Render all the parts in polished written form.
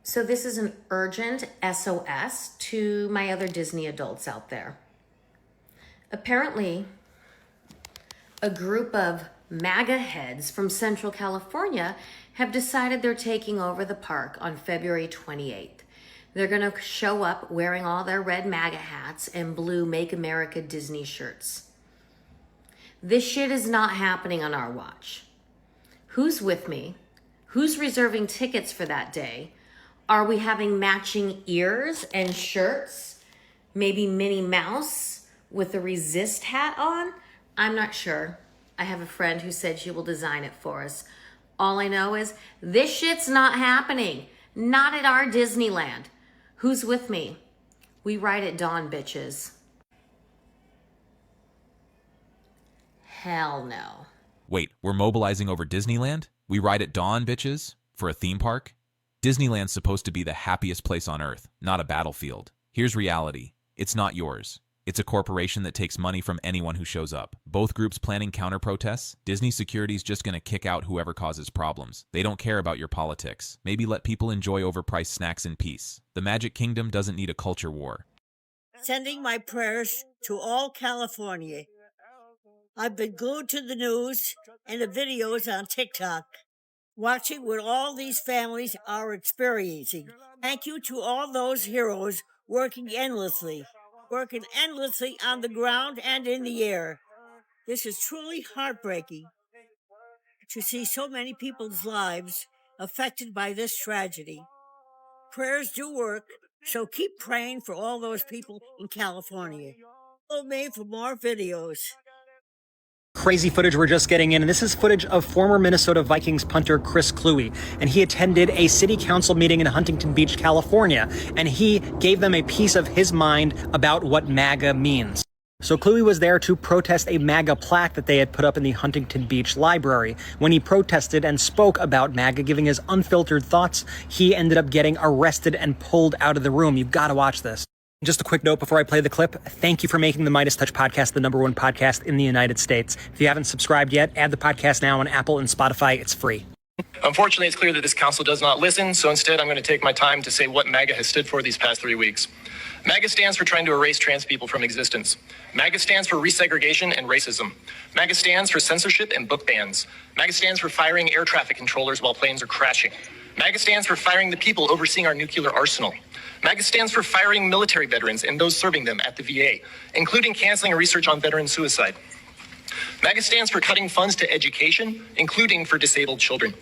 So this is an urgent SOS to my other Disney adults out there. Apparently, a group of MAGA heads from Central California have decided they're taking over the park on February 28th. They're going to show up wearing all their red MAGA hats and blue Make America Disney shirts. This shit is not happening on our watch. Who's with me? Who's reserving tickets for that day? Are we having matching ears and shirts? Maybe Minnie Mouse with a resist hat on? I'm not sure. I have a friend who said she will design it for us. All I know is this shit's not happening. Not at our Disneyland. Who's with me? We ride at dawn, bitches. Hell no. Wait, we're mobilizing over Disneyland? We ride at dawn, bitches? For a theme park? Disneyland's supposed to be the happiest place on Earth, not a battlefield. Here's reality. It's not yours. It's a corporation that takes money from anyone who shows up. Both groups planning counter-protests. Disney Security's just gonna kick out whoever causes problems. They don't care about your politics. Maybe let people enjoy overpriced snacks in peace. The Magic Kingdom doesn't need a culture war. Sending my prayers to all California. I've been glued to the news and the videos on TikTok, watching what all these families are experiencing. Thank you to all those heroes working endlessly on the ground and in the air. This is truly heartbreaking to see so many people's lives affected by this tragedy. Prayers do work, so keep praying for all those people in California. Follow me for more videos. Crazy footage we're just getting in, and this is footage of former Minnesota Vikings punter Chris Kluwe, and he attended a city council meeting in Huntington Beach, California, and he gave them a piece of his mind about what MAGA means. So Kluwe was there to protest a MAGA plaque that they had put up in the Huntington Beach library. When he protested and spoke about MAGA, giving his unfiltered thoughts, he ended up getting arrested and pulled out of the room. You've got to watch this. Just a quick note before I play the clip. Thank you for making the Midas Touch podcast the #1 podcast in the United States. If you haven't subscribed yet, add the podcast now on Apple and Spotify. It's free. Unfortunately, it's clear that this council does not listen, so instead I'm going to take my time to say what MAGA has stood for these past 3 weeks. MAGA stands for trying to erase trans people from existence. MAGA stands for resegregation and racism. MAGA stands for censorship and book bans. MAGA stands for firing air traffic controllers while planes are crashing. MAGA stands for firing the people overseeing our nuclear arsenal. MAGA stands for firing military veterans and those serving them at the VA, including canceling research on veteran suicide. MAGA stands for cutting funds to education, including for disabled children.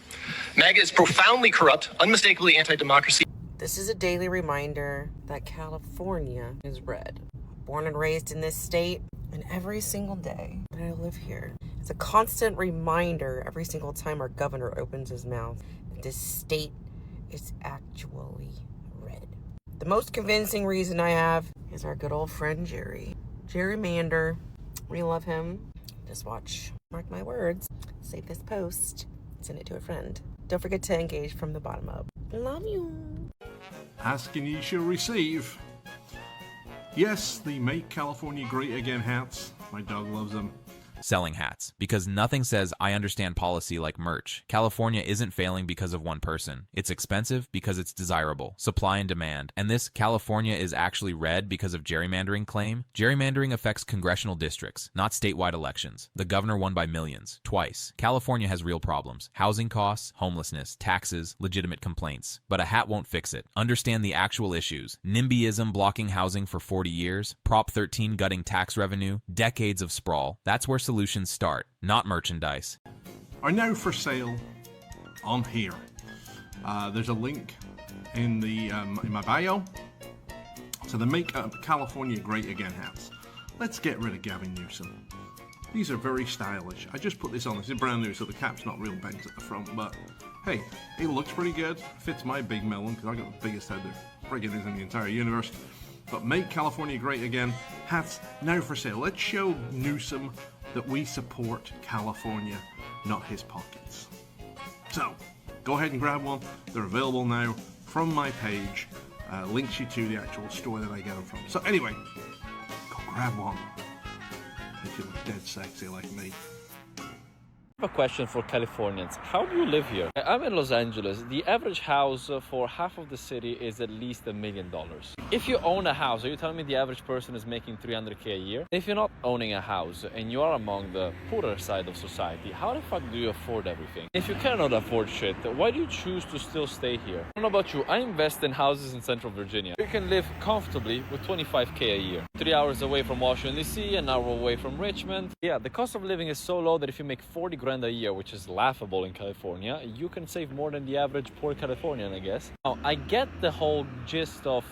MAGA is profoundly corrupt, unmistakably anti-democracy. This is a daily reminder that California is red. Born and raised in this state, and every single day that I live here, it's a constant reminder every single time our governor opens his mouth that this state is actually red. The most convincing reason I have is our good old friend Jerry. Gerrymander. We love him. Just watch. Mark my words. Save this post. Send it to a friend. Don't forget to engage from the bottom up. Love you. Ask and ye shall receive. Yes, the Make California Great Again hats. My dog loves them. Selling hats, because nothing says I understand policy like merch. California isn't failing because of one person. It's expensive because it's desirable. Supply and demand. And this California is actually red because of gerrymandering claim. Gerrymandering affects congressional districts, not statewide elections. The governor won by millions, twice. California has real problems. Housing costs, homelessness, taxes, legitimate complaints. But a hat won't fix it. Understand the actual issues. NIMBYism blocking housing for 40 years. Prop 13 gutting tax revenue. Decades of sprawl. That's where solutions start, not merchandise. Are now for sale on here. There's a link in my bio to the Make California Great Again hats. Let's get rid of Gavin Newsom. These are very stylish. I just put this on. This is brand new, so the cap's not real bent at the front, but hey, it looks pretty good. Fits my big melon because I got the biggest head there friggin' is in the entire universe. But Make California Great Again hats now for sale. Let's show Newsom that we support California, not his pockets. So, go ahead and grab one. They're available now from my page. Links you to the actual store that I get them from. So anyway, go grab one. Make you look dead sexy like me. I have a question for Californians. How do you live here? I'm in Los Angeles. The average house for half of the city is at least $1 million. If you own a house, are you telling me the average person is making $300K a year? If you're not owning a house and you are among the poorer side of society, how the fuck do you afford everything? If you cannot afford shit, why do you choose to still stay here? I don't know about you, I invest in houses in Central Virginia. You can live comfortably with $25K a year. 3 hours away from Washington DC, an hour away from Richmond. Yeah, the cost of living is so low that if you make 40 grand a year, which is laughable in California, you can save more than the average poor Californian, I guess. Now, I get the whole gist of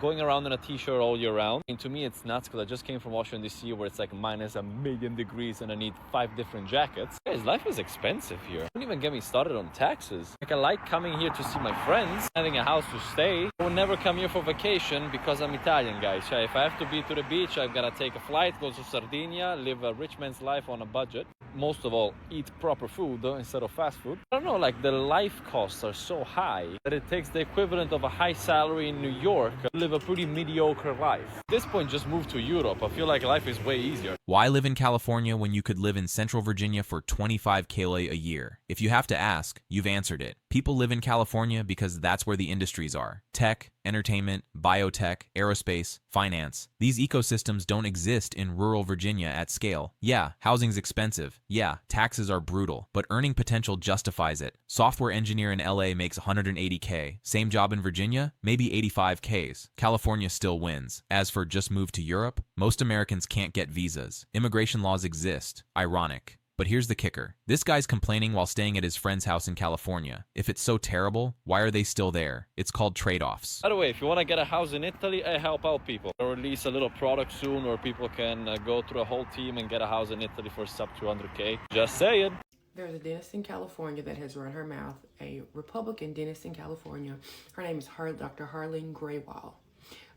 going around in a t-shirt all year round. And to me, it's nuts because I just came from Washington DC where it's like minus 1,000,000 degrees and I need 5 different jackets. Guys, life is expensive here. Don't even get me started on taxes. Like, I like coming here to see my friends, having a house to stay. I would never come here for vacation because I'm Italian, guys. If I have to be to the beach, I've got to take a flight, go to Sardinia, live a rich man's life on a budget. Most of all, eat proper food instead of fast food. I don't know, like the life costs are so high that it takes the equivalent of a high salary in New York to live a pretty mediocre life. At this point, just move to Europe. I feel like life is way easier. Why live in California when you could live in Central Virginia for $25K a year? If you have to ask, you've answered it. People live in California because that's where the industries are. Tech, entertainment, biotech, aerospace, finance. These ecosystems don't exist in rural Virginia at scale. Yeah, housing's expensive. Yeah, taxes are brutal, but earning potential justifies it. Software engineer in LA makes $180K. Same job in Virginia, maybe $85Ks. California still wins. As for just move to Europe, most Americans can't get visas. Immigration laws exist. Ironic. But here's the kicker. This guy's complaining while staying at his friend's house in California. If it's so terrible, why are they still there? It's called trade-offs. By the way, if you want to get a house in Italy, I help out people. I'll release a little product soon where people can go through a whole team and get a house in Italy for sub 200K. Just saying. There's a dentist in California that has run her mouth, a Republican dentist in California. Her name is Dr. Harleen Graywall.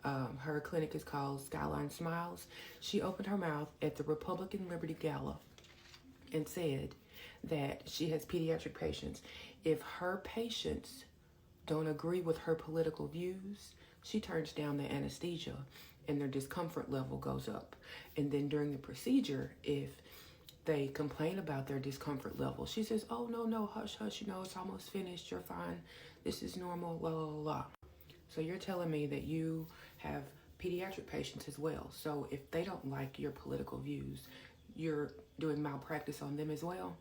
Her clinic is called Skyline Smiles. She opened her mouth at the Republican Liberty Gala and said that she has pediatric patients. If her patients don't agree with her political views, she turns down the anesthesia and their discomfort level goes up. And then during the procedure, if they complain about their discomfort level, she says, oh, no, hush, you know, it's almost finished, you're fine, this is normal, la, la, la. So you're telling me that you have pediatric patients as well. So if they don't like your political views, you're doing malpractice on them as well?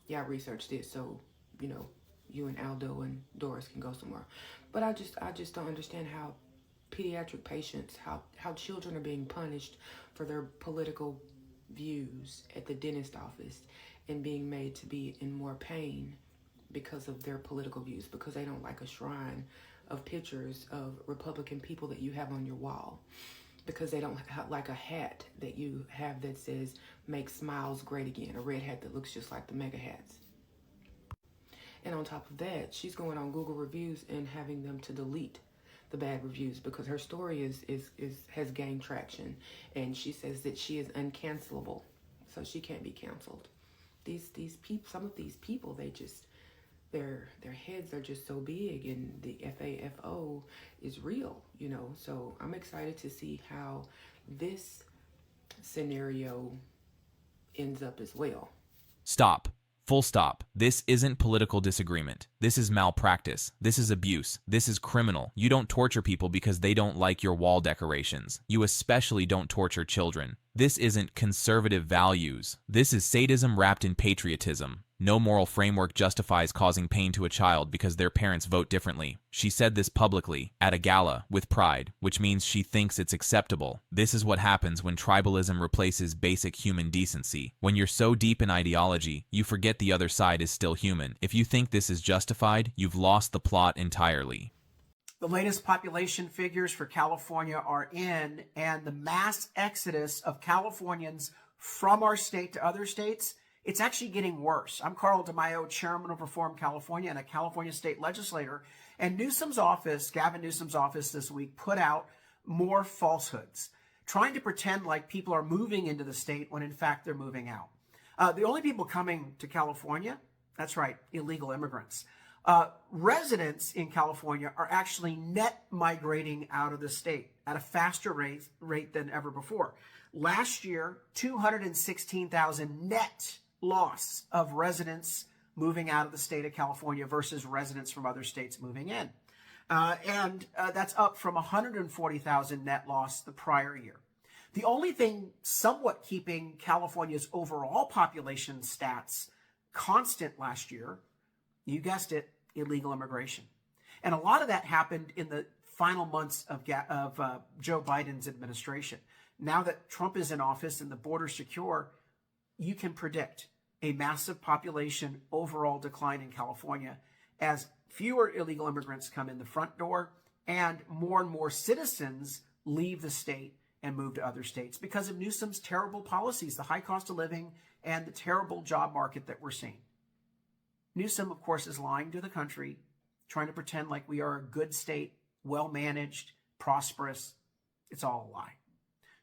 Yeah, I researched it, so, you know, you and Aldo and Doris can go somewhere. But I just don't understand how pediatric patients, how children are being punished for their political views at the dentist office and being made to be in more pain because of their political views, because they don't like a shrine of pictures of Republican people that you have on your wall, because they don't like a hat that you have that says make smiles great again, a red hat that looks just like the MAGA hats. And on top of that, she's going on Google reviews and having them to delete the bad reviews because her story has gained traction, and she says that she is uncancelable, so she can't be canceled. These people, some of these people, they just their heads are just so big, and the FAFO is real, you know. So I'm excited to see how this scenario ends up as well. Stop. Full stop. This isn't political disagreement. This is malpractice. This is abuse. This is criminal. You don't torture people because they don't like your wall decorations. You especially don't torture children. This isn't conservative values. This is sadism wrapped in patriotism. No moral framework justifies causing pain to a child because their parents vote differently. She said this publicly, at a gala, with pride, which means she thinks it's acceptable. This is what happens when tribalism replaces basic human decency. When you're so deep in ideology, you forget the other side is still human. If you think this is justified, you've lost the plot entirely. The latest population figures for California are in, and the mass exodus of Californians from our state to other states, it's actually getting worse. I'm Carl DeMaio, chairman of Reform California and a California state legislator. And Newsom's office, Gavin Newsom's office this week, put out more falsehoods, trying to pretend like people are moving into the state when in fact they're moving out. The only people coming to California, that's right, illegal immigrants. Residents in California are actually net migrating out of the state at a faster rate than ever before. Last year, 216,000 net loss of residents moving out of the state of California versus residents from other states moving in. And that's up from 140,000 net loss the prior year. The only thing somewhat keeping California's overall population stats constant last year, you guessed it, illegal immigration. And a lot of that happened in the final months of Joe Biden's administration. Now that Trump is in office and the border secure, you can predict a massive population overall decline in California as fewer illegal immigrants come in the front door and more citizens leave the state and move to other states because of Newsom's terrible policies, the high cost of living and the terrible job market that we're seeing. Newsom, of course, is lying to the country, trying to pretend like we are a good state, well-managed, prosperous. It's all a lie.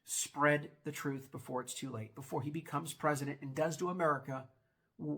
Spread the truth before it's too late, before he becomes president and does to America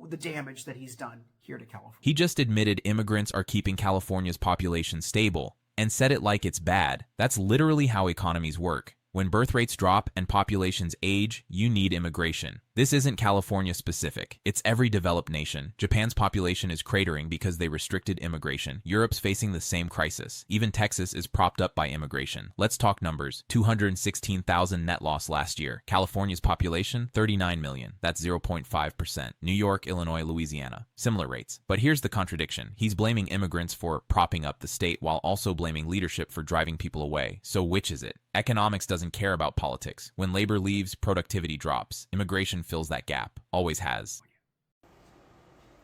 the damage that he's done here to California. He just admitted immigrants are keeping California's population stable and said it like it's bad. That's literally how economies work. When birth rates drop and populations age, you need immigration. This isn't California specific. It's every developed nation. Japan's population is cratering because they restricted immigration. Europe's facing the same crisis. Even Texas is propped up by immigration. Let's talk numbers. 216,000 net loss last year. California's population, 39 million. That's 0.5%. New York, Illinois, Louisiana. Similar rates. But here's the contradiction. He's blaming immigrants for propping up the state while also blaming leadership for driving people away. So which is it? Economics doesn't care about politics. When labor leaves, productivity drops. Immigration fills that gap. Always has.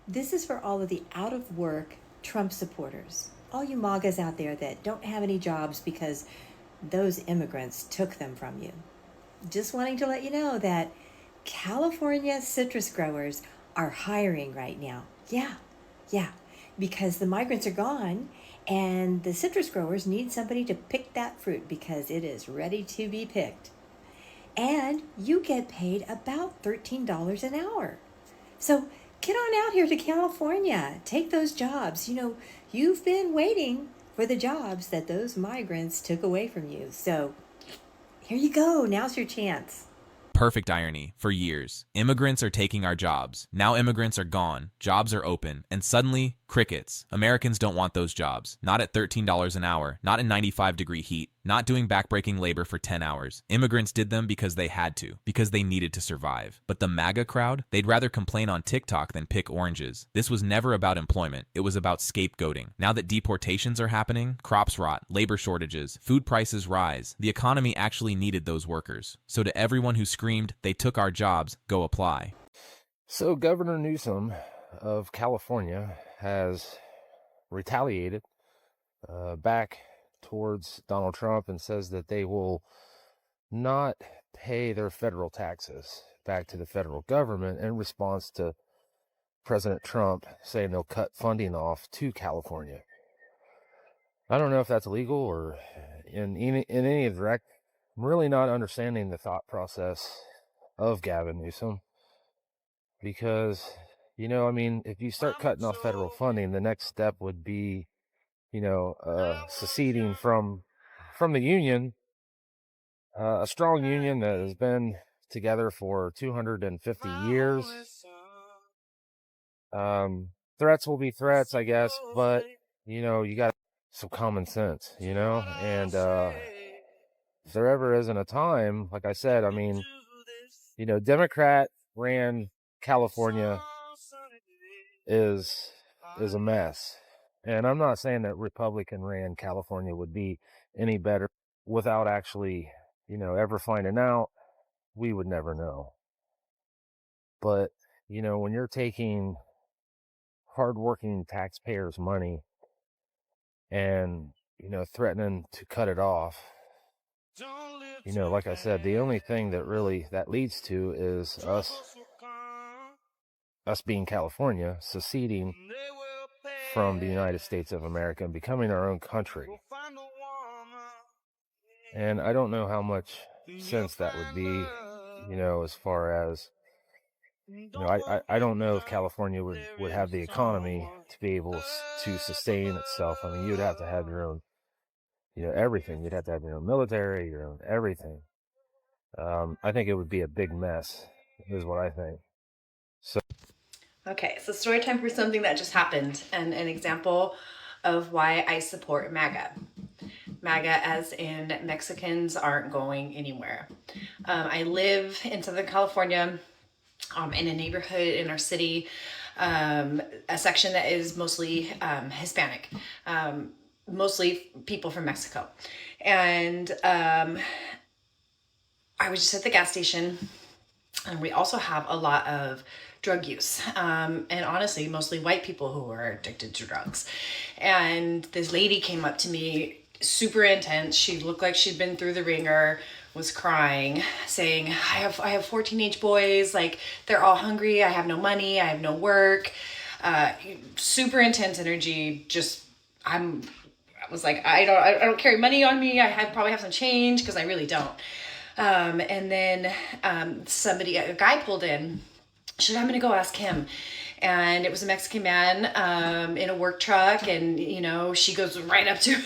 This is for all of the out-of-work Trump supporters. All you MAGAs out there that don't have any jobs because those immigrants took them from you. Just wanting to let you know that California citrus growers are hiring right now. Yeah, because the migrants are gone and the citrus growers need somebody to pick that fruit because it is ready to be picked. And you get paid about $13 an hour. So get on out here to California. Take those jobs. You know, you've been waiting for the jobs that those migrants took away from you. So here you go. Now's your chance. Perfect irony. For years, immigrants are taking our jobs. Now immigrants are gone, jobs are open, and suddenly, crickets. Americans don't want those jobs. Not at $13 an hour, not in 95-degree heat, not doing backbreaking labor for 10 hours. Immigrants did them because they had to, because they needed to survive. But the MAGA crowd, they'd rather complain on TikTok than pick oranges. This was never about employment. It was about scapegoating. Now that deportations are happening, crops rot, labor shortages, food prices rise, the economy actually needed those workers. So to everyone who screamed, they took our jobs, go apply. So Governor Newsom of California has retaliated back towards Donald Trump and says that they will not pay their federal taxes back to the federal government in response to President Trump saying they'll cut funding off to California. I don't know if that's legal or in any direct. I'm really not understanding the thought process of Gavin Newsom because, you know, I mean, if you start cutting off federal funding, the next step would be, you know, seceding from the union, a strong union that has been together for 250 years. Threats will be threats, I guess, but, you know, you got some common sense, you know, and if there ever isn't a time, like I said, I mean, you know, Democrat ran California is a mess. And I'm not saying that Republican ran California would be any better without actually, you know, ever finding out. We would never know. But, you know, when you're taking hardworking taxpayers' money and, you know, threatening to cut it off, you know, like I said, the only thing that leads to is us being California, seceding from the United States of America and becoming our own country. And I don't know how much sense that would be, you know, as far as, you know, I don't know if California would have the economy to be able to sustain itself. I mean, you'd have to have your own, you know, everything. You'd have to have your own military, your own everything. I think it would be a big mess, is what I think. Okay, so story time for something that just happened and an example of why I support MAGA. MAGA as in Mexicans aren't going anywhere. I live in Southern California in a neighborhood in our city, a section that is mostly Hispanic, mostly people from Mexico. And I was just at the gas station, and we also have a lot of drug use, and honestly mostly white people who are addicted to drugs. And this lady came up to me, super intense. She looked like she'd been through the ringer, was crying, saying, I have 4 teenage boys, like they're all hungry, I have no money, I have no work. Super intense energy. I was like, I don't carry money on me. Probably have some change, because I really don't. And then a guy pulled in. She said, I'm going to go ask him. And it was a Mexican man in a work truck. And, she goes right up to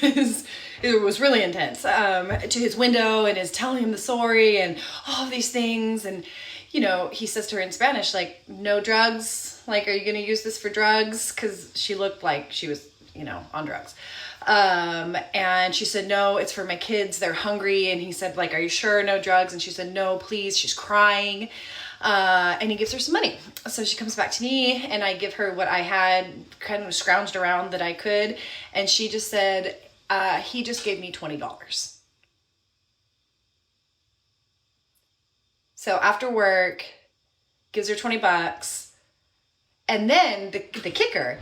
it was really intense, to his window and is telling him the story and all of these things. And, he says to her in Spanish, like, no drugs? Like, are you going to use this for drugs? Because she looked like she was, on drugs. And she said, no, it's for my kids. They're hungry. And he said, like, are you sure no drugs? And she said, no, please. She's crying. And he gives her some money. So she comes back to me, and I give her what I had kind of scrounged around that I could. And she just said, he just gave me $20. So after work, gives her $20. And then the kicker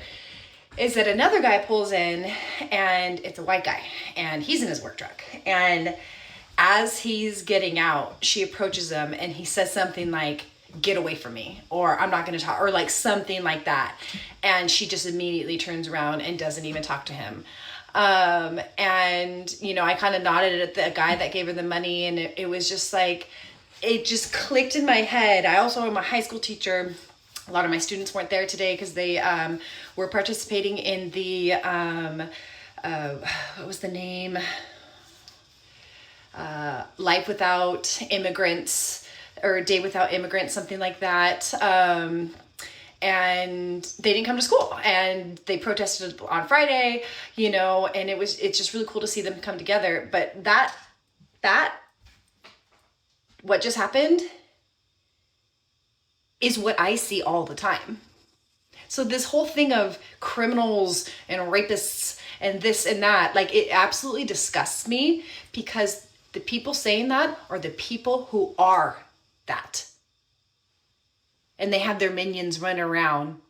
is that another guy pulls in, and it's a white guy, and he's in his work truck. And as he's getting out, she approaches him, and he says something like, get away from me, or I'm not going to talk, or like something like that. And she just immediately turns around and doesn't even talk to him. And, I kind of nodded at the guy that gave her the money, and it was just like, it just clicked in my head. I also am a high school teacher. A lot of my students weren't there today because they were participating in the, what was the name? Life Without Immigrants, or Day Without Immigrants, something like that. And they didn't come to school, and they protested on Friday, and it's just really cool to see them come together. But that what just happened is what I see all the time. So this whole thing of criminals and rapists and this and that, like, it absolutely disgusts me, because the people saying that are the people who are that. And they have their minions run around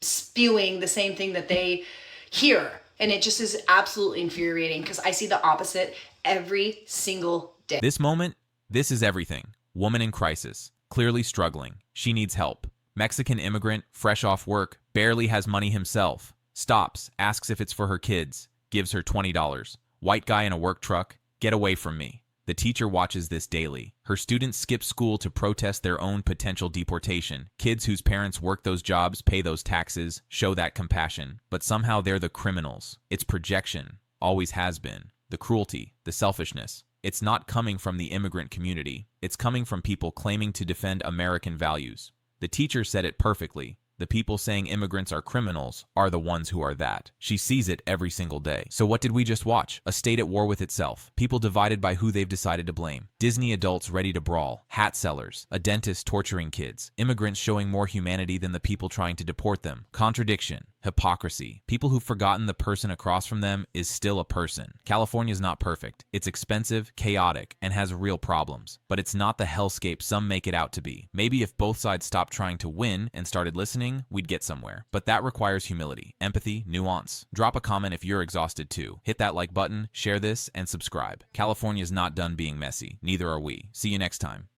spewing the same thing that they hear. And it just is absolutely infuriating, because I see the opposite every single day. This moment, this is everything. Woman in crisis, clearly struggling. She needs help. Mexican immigrant, fresh off work, barely has money himself. Stops, asks if it's for her kids, gives her $20. White guy in a work truck, get away from me. The teacher watches this daily. Her students skip school to protest their own potential deportation. Kids whose parents work those jobs, pay those taxes, show that compassion. But somehow they're the criminals. It's projection. Always has been. The cruelty, the selfishness. It's not coming from the immigrant community. It's coming from people claiming to defend American values. The teacher said it perfectly. The people saying immigrants are criminals are the ones who are that. She sees it every single day. So what did we just watch? A state at war with itself. People divided by who they've decided to blame. Disney adults ready to brawl. Hat sellers. A dentist torturing kids. Immigrants showing more humanity than the people trying to deport them. Contradiction. Hypocrisy. People who've forgotten the person across from them is still a person. California's not perfect. It's expensive, chaotic, and has real problems. But it's not the hellscape some make it out to be. Maybe if both sides stopped trying to win and started listening, we'd get somewhere. But that requires humility, empathy, nuance. Drop a comment if you're exhausted too. Hit that like button, share this, and subscribe. California's not done being messy. Neither are we. See you next time.